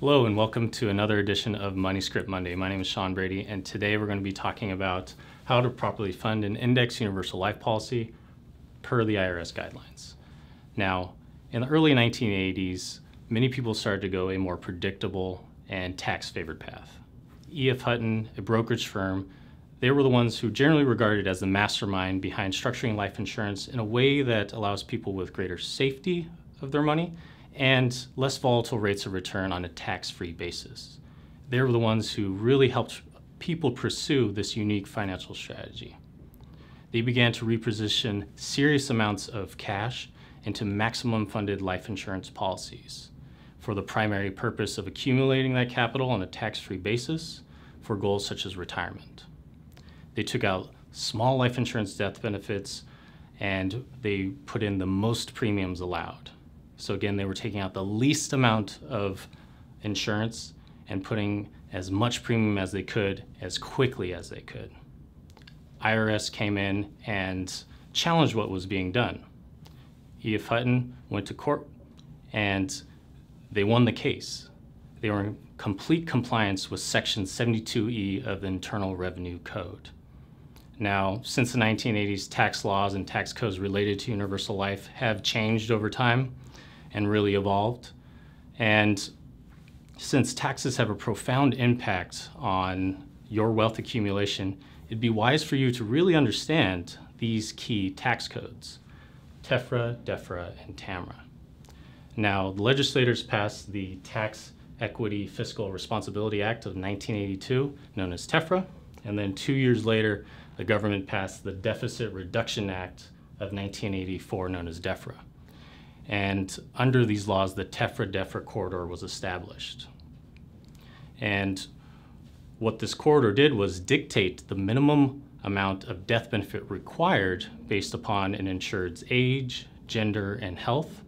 Hello and welcome to another edition of Money Script Monday. My name is Sean Brady, and today we're going to be talking about how to properly fund an index universal life policy per the IRS guidelines. Now, in the early 1980s, many people started to go a more predictable and tax-favored path. E.F. Hutton, a brokerage firm, they were the ones who generally regarded as the mastermind behind structuring life insurance in a way that allows people with greater safety of their money and less volatile rates of return on a tax-free basis. They were the ones who really helped people pursue this unique financial strategy. They began to reposition serious amounts of cash into maximum funded life insurance policies for the primary purpose of accumulating that capital on a tax-free basis for goals such as retirement. They took out small life insurance death benefits and they put in the most premiums allowed. So again, they were taking out the least amount of insurance and putting as much premium as they could as quickly as they could. IRS came in and challenged what was being done. E.F. Hutton went to court and they won the case. They were in complete compliance with Section 72E of the Internal Revenue Code. Now, since the 1980s, tax laws and tax codes related to universal life have changed over time and really evolved. And since taxes have a profound impact on your wealth accumulation, it'd be wise for you to really understand these key tax codes: TEFRA, DEFRA, and TAMRA. Now, the legislators passed the Tax Equity Fiscal Responsibility Act of 1982, known as TEFRA, and then 2 years later, the government passed the Deficit Reduction Act of 1984, known as DEFRA. And under these laws, the TEFRA-DEFRA corridor was established. And what this corridor did was dictate the minimum amount of death benefit required based upon an insured's age, gender, and health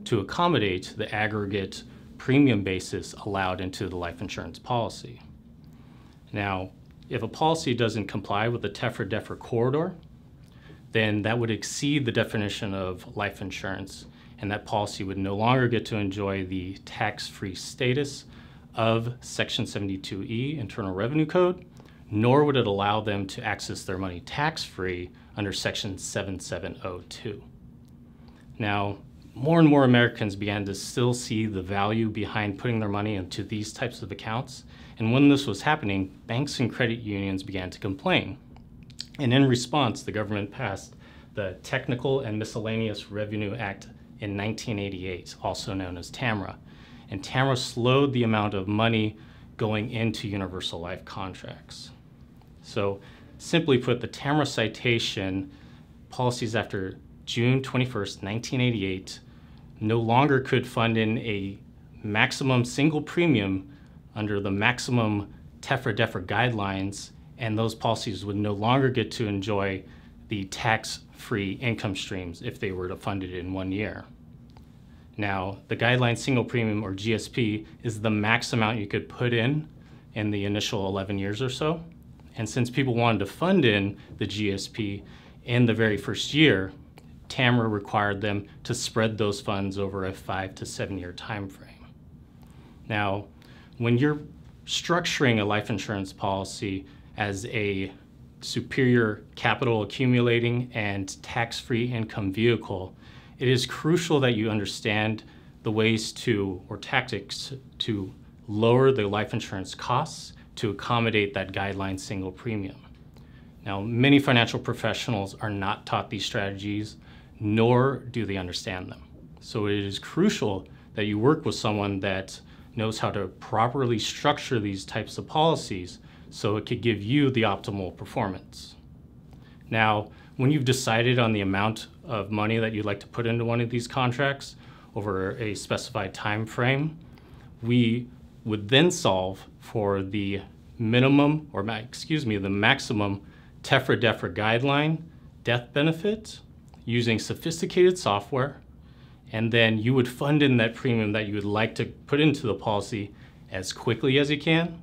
to accommodate the aggregate premium basis allowed into the life insurance policy. Now, if a policy doesn't comply with the TEFRA-DEFRA corridor, then that would exceed the definition of life insurance, and that policy would no longer get to enjoy the tax-free status of Section 72E Internal Revenue Code, nor would it allow them to access their money tax-free under Section 7702. Now, more and more Americans began to still see the value behind putting their money into these types of accounts, and when this was happening, banks and credit unions began to complain. And in response, the government passed the Technical and Miscellaneous Revenue Act in 1988, also known as TAMRA. And TAMRA slowed the amount of money going into universal life contracts. So simply put, the TAMRA citation policies after June 21st, 1988 no longer could fund in a maximum single premium under the maximum TEFRA-DEFRA guidelines, and those policies would no longer get to enjoy the tax-free income streams if they were to fund it in 1 year. Now, the guideline single premium, or GSP, is the max amount you could put in the initial 11 years or so. And since people wanted to fund in the GSP in the very first year, TAMRA required them to spread those funds over a 5 to 7 year time frame. Now, when you're structuring a life insurance policy as a superior capital accumulating and tax-free income vehicle, it is crucial that you understand the ways to, or tactics to, lower the life insurance costs to accommodate that guideline single premium. Now, many financial professionals are not taught these strategies, nor do they understand them. So it is crucial that you work with someone that knows how to properly structure these types of policies so it could give you the optimal performance. Now, when you've decided on the amount of money that you'd like to put into one of these contracts over a specified time frame, we would then solve for the minimum, or the maximum TEFRA-DEFRA guideline death benefit using sophisticated software, and then you would fund in that premium that you would like to put into the policy as quickly as you can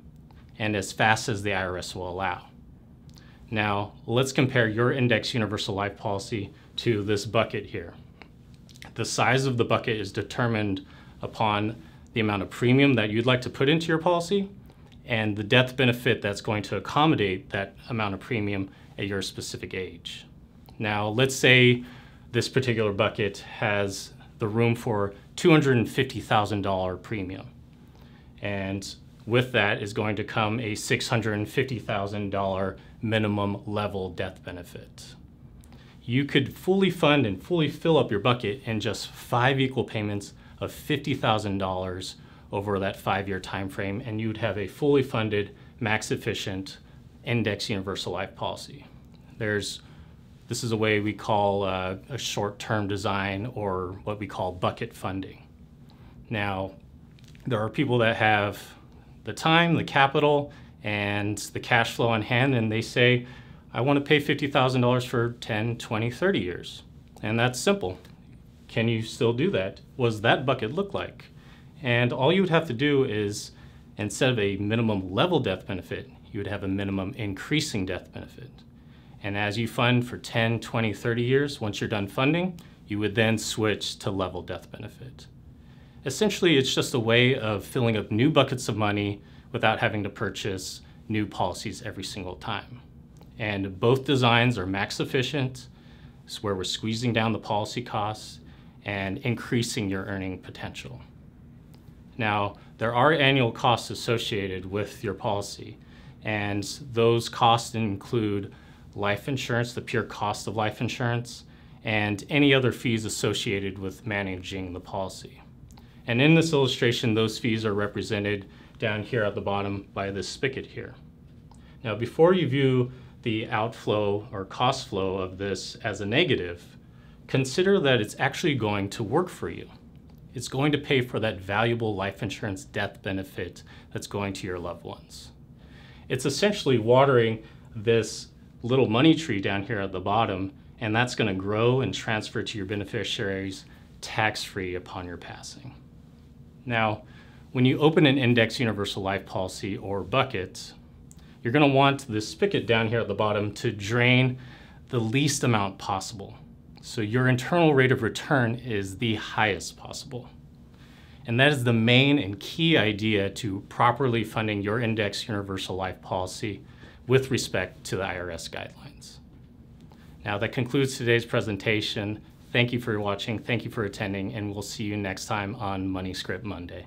and as fast as the IRS will allow. Now, let's compare your index universal life policy to this bucket here. The size of the bucket is determined upon the amount of premium that you'd like to put into your policy, and the death benefit that's going to accommodate that amount of premium at your specific age. Now, let's say this particular bucket has the room for $250,000 premium. And with that is going to come a $650,000 minimum level death benefit. You could fully fund and fully fill up your bucket in just 5 equal payments of $50,000 over that 5-year time frame, and you'd have a fully funded, max efficient, index universal life policy. This is a way we call a short-term design, or what we call bucket funding. Now, there are people that have the time, the capital, and the cash flow on hand, and they say, I want to pay $50,000 for 10, 20, 30 years. And that's simple. Can you still do that? What does that bucket look like? And all you would have to do is, instead of a minimum level death benefit, you would have a minimum increasing death benefit. And as you fund for 10, 20, 30 years, once you're done funding, you would then switch to level death benefit. Essentially, it's just a way of filling up new buckets of money without having to purchase new policies every single time. And both designs are max efficient, so where we're squeezing down the policy costs and increasing your earning potential. Now, there are annual costs associated with your policy, and those costs include life insurance, the pure cost of life insurance, and any other fees associated with managing the policy. And in this illustration, those fees are represented down here at the bottom by this spigot here. Now, before you view the outflow or cost flow of this as a negative, consider that it's actually going to work for you. It's going to pay for that valuable life insurance death benefit that's going to your loved ones. It's essentially watering this little money tree down here at the bottom, and that's going to grow and transfer to your beneficiaries tax-free upon your passing. Now, when you open an index universal life policy or bucket, you're going to want this spigot down here at the bottom to drain the least amount possible. So your internal rate of return is the highest possible. And that is the main and key idea to properly funding your index universal life policy with respect to the IRS guidelines. Now, that concludes today's presentation. Thank you for watching, thank you for attending, and we'll see you next time on Money Script Monday.